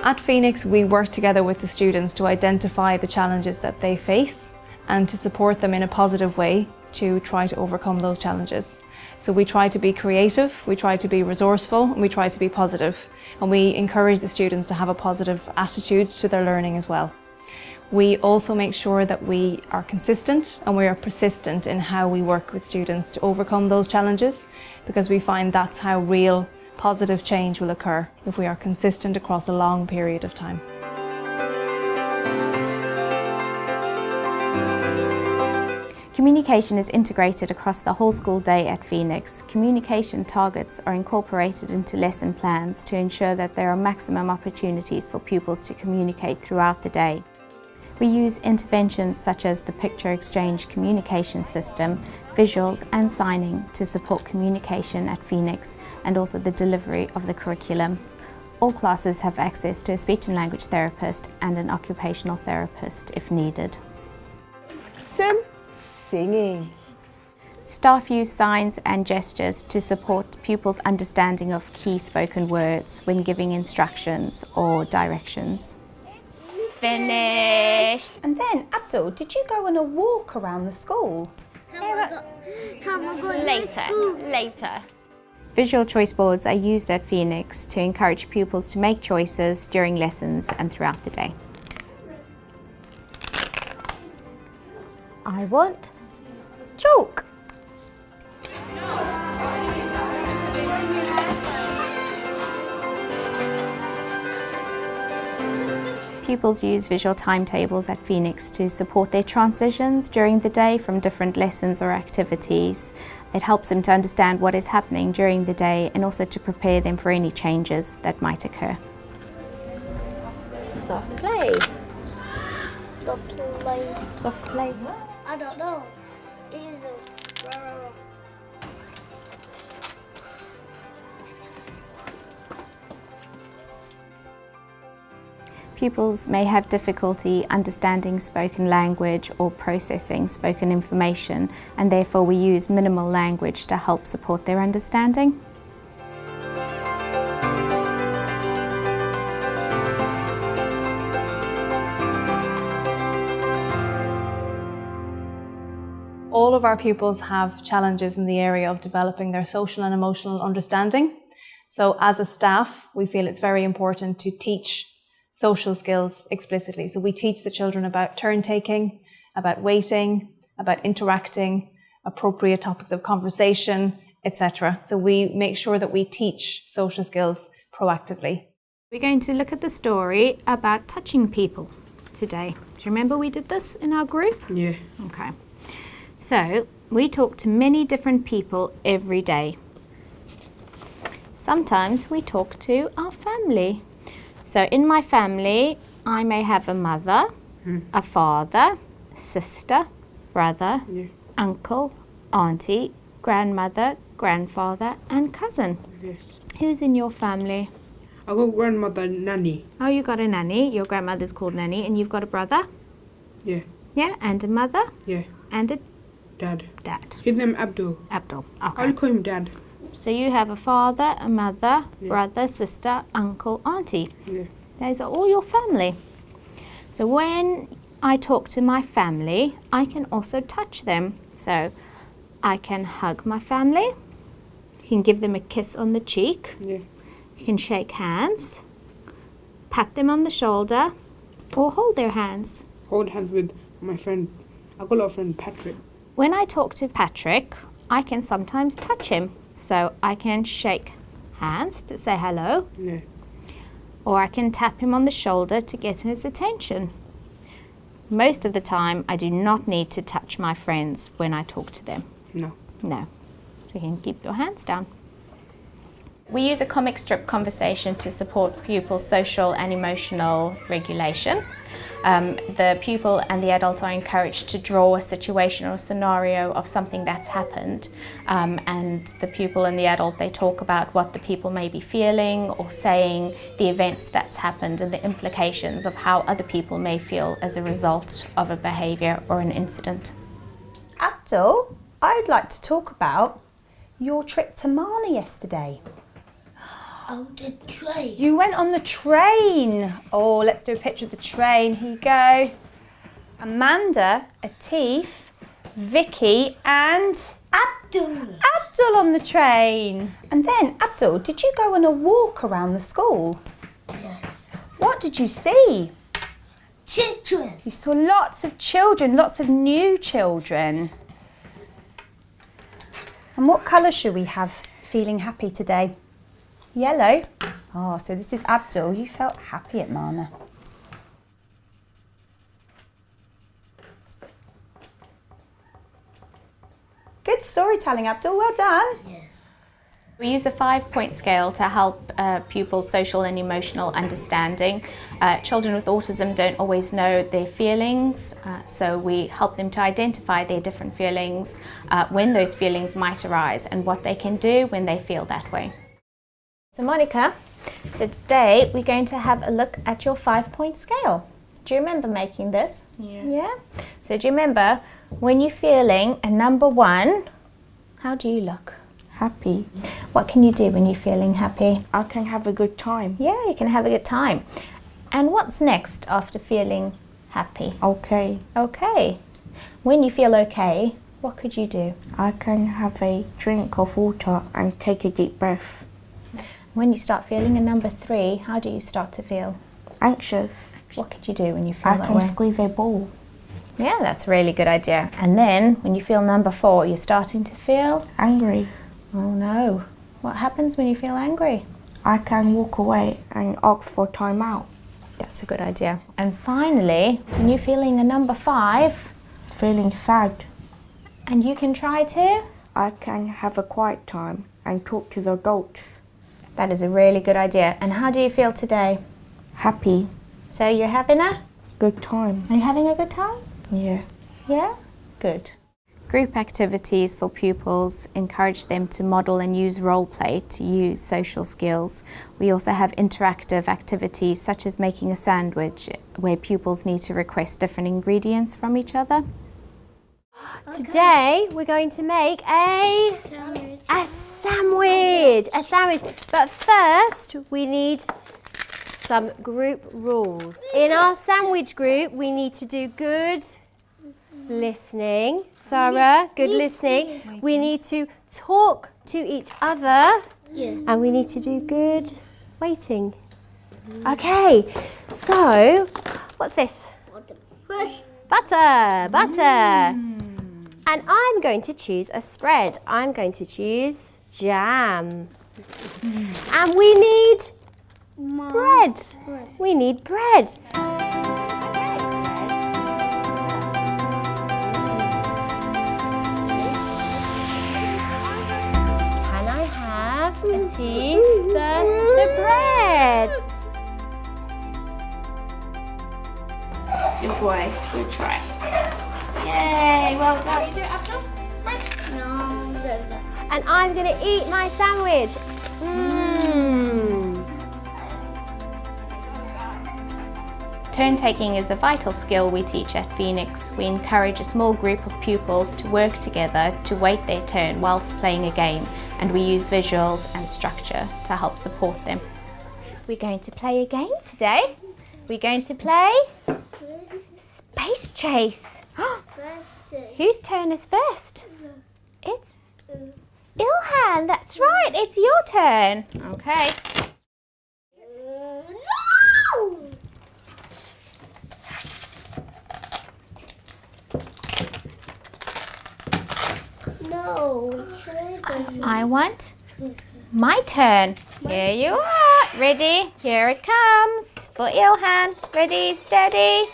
At Phoenix, we work together with the students to identify the challenges that they face and to support them in a positive way to try to overcome those challenges. So we try to be creative, we try to be resourceful, and we try to be positive. And we encourage the students to have a positive attitude to their learning as well. We also make sure that we are consistent and we are persistent in how we work with students to overcome those challenges, because we find that's how real positive change will occur, if we are consistent across a long period of time. Communication is integrated across the whole school day at Phoenix. Communication targets are incorporated into lesson plans to ensure that there are maximum opportunities for pupils to communicate throughout the day. We use interventions such as the picture exchange communication system, visuals and signing to support communication at Phoenix and also the delivery of the curriculum. All classes have access to a speech and language therapist and an occupational therapist if needed. Some singing. Staff use signs and gestures to support pupils' understanding of key spoken words when giving instructions or directions. Finished. And then, Abdul, did you go on a walk around the school? Later. Visual choice boards are used at Phoenix to encourage pupils to make choices during lessons and throughout the day. I want chalk. Pupils use visual timetables at Phoenix to support their transitions during the day from different lessons or activities. It helps them to understand what is happening during the day and also to prepare them for any changes that might occur. Soft play. Soft play. I don't know. It is a Pupils may have difficulty understanding spoken language or processing spoken information, and therefore we use minimal language to help support their understanding. All of our pupils have challenges in the area of developing their social and emotional understanding. So as a staff, we feel it's very important to teach social skills explicitly. So we teach the children about turn taking, about waiting, about interacting, appropriate topics of conversation, etc. So we make sure that we teach social skills proactively. We're going to look at the story about touching people today. Do you remember we did this in our group? Yeah. Okay. So we talk to many different people every day. Sometimes we talk to our family. So in my family, I may have a mother, a father, sister, brother, uncle, auntie, grandmother, grandfather, and cousin. Yes. Who's in your family? I got grandmother, nanny. Oh, you got a nanny. Your grandmother's called Nanny, and you've got a brother? Yeah. Yeah, and a mother? Yeah. And a Dad. dad. His name Abdul. Abdul. Okay. I'll call him Dad. So you have a father, a mother, brother, sister, uncle, auntie. Yeah. Those are all your family. So when I talk to my family, I can also touch them. So I can hug my family. You can give them a kiss on the cheek. Yeah. You can shake hands, pat them on the shoulder, or hold their hands. Hold hands with my friend. I got a friend Patrick. When I talk to Patrick, I can sometimes touch him. So I can shake hands to say hello, Yeah. or I can tap him on the shoulder to get his attention. Most of the time, I do not need to touch my friends when I talk to them. No. No. So you can keep your hands down. We use a comic strip conversation to support pupils' social and emotional regulation. The pupil and the adult are encouraged to draw a situation or scenario of something that's happened, and the pupil and the adult, they talk about what the people may be feeling or saying, the events that's happened and the implications of how other people may feel as a result of a behaviour or an incident. Abdul, I'd like to talk about your trip to Mali yesterday. On the train. You went on the train. Oh, let's do a picture of the train. Here you go. Amanda, Atif, Vicky and Abdul on the train. And then, Abdul, did you go on a walk around the school? Yes. What did you see? Children. You saw lots of children, lots of new children. And what colour should we have feeling happy today? Yellow. Oh, so this is Abdul. You felt happy at Mana. Good storytelling, Abdul. Well done. Yes. We use a 5-point scale to help pupils' social and emotional understanding. Children with autism don't always know their feelings, so we help them to identify their different feelings, when those feelings might arise, and what they can do when they feel that way. So Monica, today we're going to have a look at your 5-point scale. Do you remember making this? Yeah. So do you remember when you're feeling a number 1, how do you look? Happy. What can you do when you're feeling happy? I can have a good time. Yeah, you can have a good time. And what's next after feeling happy? Okay. Okay. When you feel okay, what could you do? I can have a drink of water and take a deep breath. When you start feeling a number 3, how do you start to feel? Anxious. What could you do when you feel I that can way? squeeze a ball. Yeah, that's a really good idea. And then when you feel number 4, you're starting to feel, Angry. oh no. What happens when you feel angry? I can walk away and ask for time out. That's a good idea. And finally, when you're feeling a number 5, Feeling sad. and you can try to, I can have a quiet time and talk to the adults. that is a really good idea. And how do you feel today? Happy. So you're having a, Good time. are you having a good time? Yeah. Yeah? Good. Group activities for pupils encourage them to model and use role play to use social skills. We also have interactive activities such as making a sandwich where pupils need to request different ingredients from each other. Today we're going to make a sandwich. But first we need some group rules. In our sandwich group we need to do good listening. Sarah, good listening. We need to talk to each other. Yeah. And we need to do good waiting. Okay, so what's this? Butter. And I'm going to choose a spread. I'm going to choose jam. And we need bread. We need bread. Can I have Atif the bread? Good boy, good try. Yay, well done. You do it after? Spread. No, no. And I'm going to eat my sandwich. Turn taking is a vital skill we teach at Phoenix. We encourage a small group of pupils to work together to wait their turn whilst playing a game, and we use visuals and structure to help support them. We're going to play a game today. We're going to play Space Chase. Whose turn is first? It's Ilhan, that's right, it's your turn. Okay. No. I want my turn. Here you are. Ready? Here it comes. For Ilhan. Ready, steady.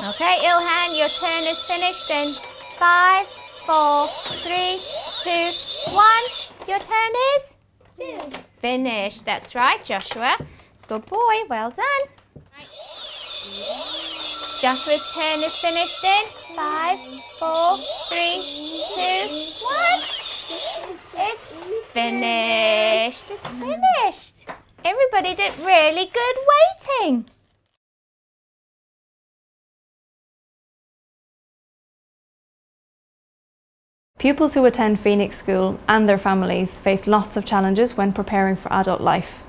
Okay, Ilhan, your turn is finished in 5, 4, 3, 2, 1. Your turn is? Finished. That's right, Joshua. Good boy. Well done. Joshua's turn is finished in 5, 4, 3, 2, 1. It's finished. It's finished. Everybody did really good waiting. Pupils who attend Phoenix School and their families face lots of challenges when preparing for adult life.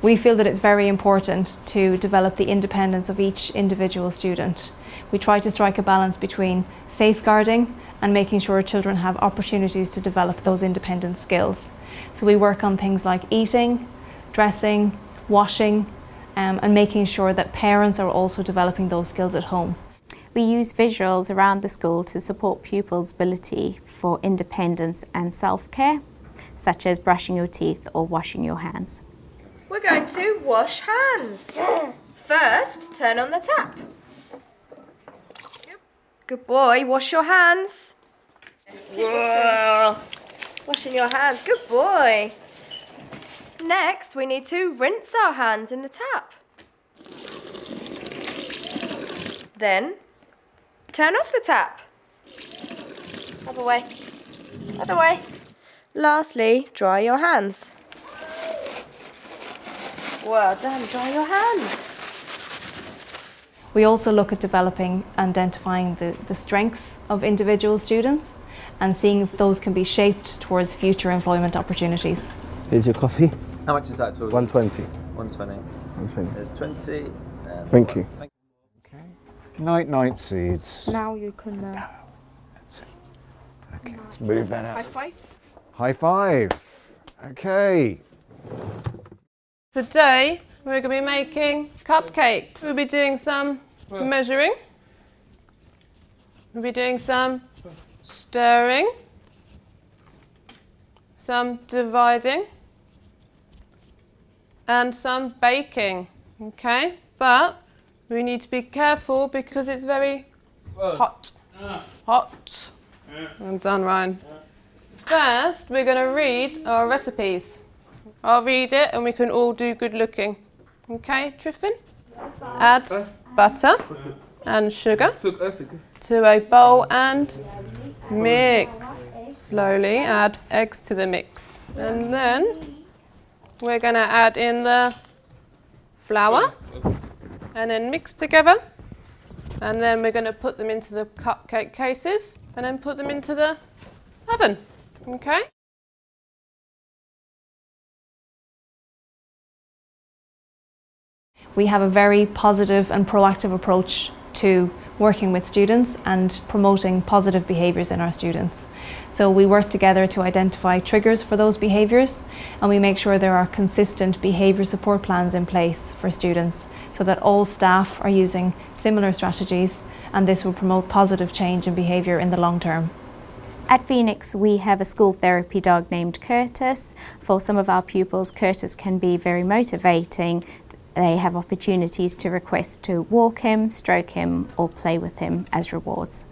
We feel that it's very important to develop the independence of each individual student. We try to strike a balance between safeguarding and making sure children have opportunities to develop those independent skills. So we work on things like eating, dressing, washing, and making sure that parents are also developing those skills at home. We use visuals around the school to support pupils' ability for independence and self-care, such as brushing your teeth or washing your hands. We're going to wash hands. First, turn on the tap. Good boy, wash your hands. Washing your hands, good boy. Next, we need to rinse our hands in the tap. Then, turn off the tap. Other way. Other way. Lastly, dry your hands. Well done, dry your hands. We also look at developing and identifying the strengths of individual students and seeing if those can be shaped towards future employment opportunities. Here's your coffee. How much is that, George? 120. 120. 120. There's 20. And Thank you. Thank Okay. Night, night, seeds. Now you can. That's it. Okay, let's move that out. High five. High five. Okay. Today we're going to be making cupcakes. We'll be doing some measuring. We'll be doing some stirring, some dividing, and some baking. Okay, but we need to be careful because it's very hot. Hot. Well done, Ryan. First, we're going to read our recipes. I'll read it and we can all do good looking. Okay, Triffin? Add butter and sugar to a bowl and mix. Slowly add eggs to the mix. And then we're going to add in the flour and then mix together. And then we're going to put them into the cupcake cases and then put them into the oven. Okay? We have a very positive and proactive approach to working with students and promoting positive behaviours in our students. So we work together to identify triggers for those behaviours, and we make sure there are consistent behaviour support plans in place for students so that all staff are using similar strategies, and this will promote positive change in behaviour in the long term. At Phoenix, we have a school therapy dog named Curtis. For some of our pupils, Curtis can be very motivating. They have opportunities to request to walk him, stroke him, or play with him as rewards.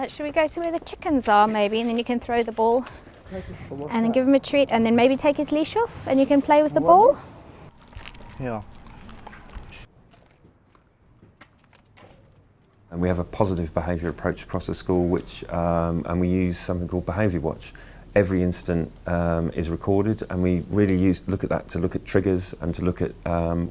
Should we go to where the chickens are maybe, and then you can throw the ball and then give him a treat, and then maybe take his leash off and you can play with the ball? Yeah. And we have a positive behaviour approach across the school, which and we use something called Behaviour Watch. Every incident is recorded, and we really look at that to look at triggers and to look at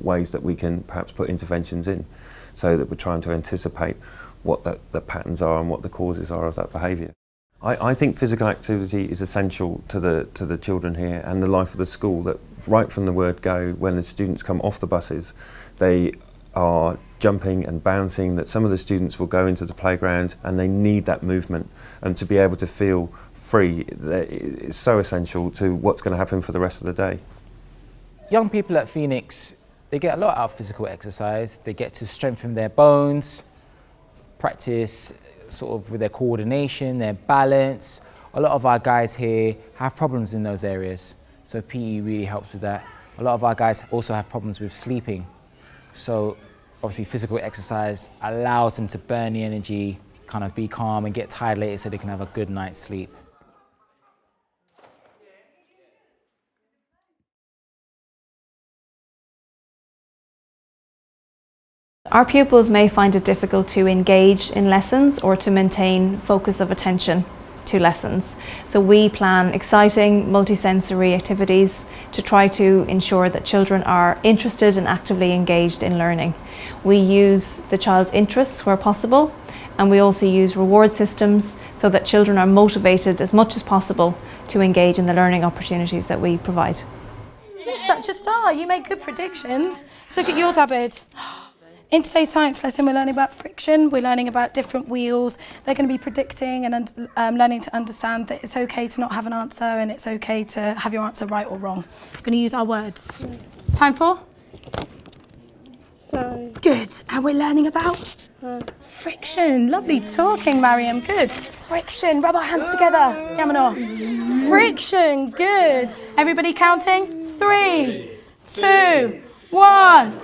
ways that we can perhaps put interventions in, so that we're trying to anticipate what the patterns are and what the causes are of that behaviour. I think physical activity is essential to the children here and the life of the school. That right from the word go, when the students come off the buses, they are jumping and bouncing, that some of the students will go into the playground and they need that movement, and to be able to feel free is so essential to what's going to happen for the rest of the day. Young people at Phoenix, they get a lot out of physical exercise. They get to strengthen their bones, practice sort of with their coordination, their balance. A lot of our guys here have problems in those areas, so PE really helps with that. A lot of our guys also have problems with sleeping, so obviously physical exercise allows them to burn the energy, kind of be calm and get tired later so they can have a good night's sleep. Our pupils may find it difficult to engage in lessons or to maintain focus of attention to lessons. So we plan exciting multisensory activities to try to ensure that children are interested and actively engaged in learning. We use the child's interests where possible, And we also use reward systems so that children are motivated as much as possible to engage in the learning opportunities that we provide. You're such a star, you make good predictions. Let's look at yours, Abid. In today's science lesson, we're learning about friction, we're learning about different wheels. They're going to be predicting and learning to understand that it's okay to not have an answer and it's okay to have your answer right or wrong. We're going to use our words. It's time for? Sorry. Good. And we're learning about? Friction. Lovely talking, Mariam. Good. Friction. Rub our hands together. Yamano. Friction. Good. Everybody counting? 3, 2, 1.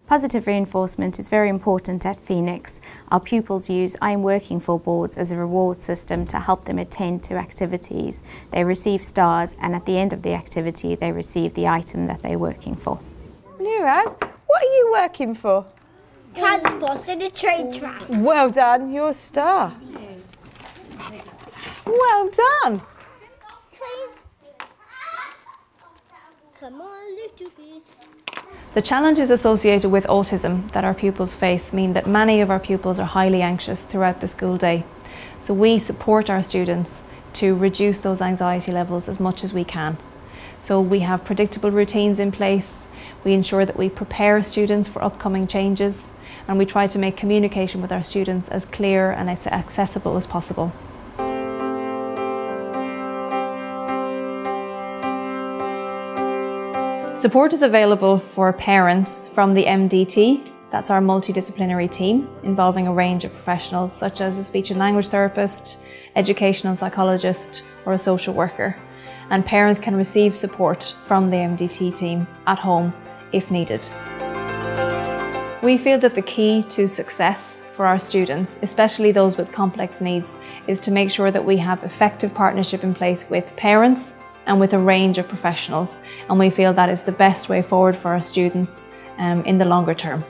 Positive reinforcement is very important at Phoenix. Our pupils use I'm Working For boards as a reward system to help them attend to activities. They receive stars, and at the end of the activity they receive the item that they're working for. Nuraz, what are you working for? Transport in the train track. Well done, you're a star. Well done. Come on, little bit. The challenges associated with autism that our pupils face mean that many of our pupils are highly anxious throughout the school day. So we support our students to reduce those anxiety levels as much as we can. So we have predictable routines in place, we ensure that we prepare students for upcoming changes, and we try to make communication with our students as clear and as accessible as possible. Support is available for parents from the MDT, that's our multidisciplinary team, involving a range of professionals such as a speech and language therapist, educational psychologist, or a social worker. And parents can receive support from the MDT team at home if needed. We feel that the key to success for our students, especially those with complex needs, is to make sure that we have effective partnership in place with parents and with a range of professionals, and we feel that is the best way forward for our students in the longer term.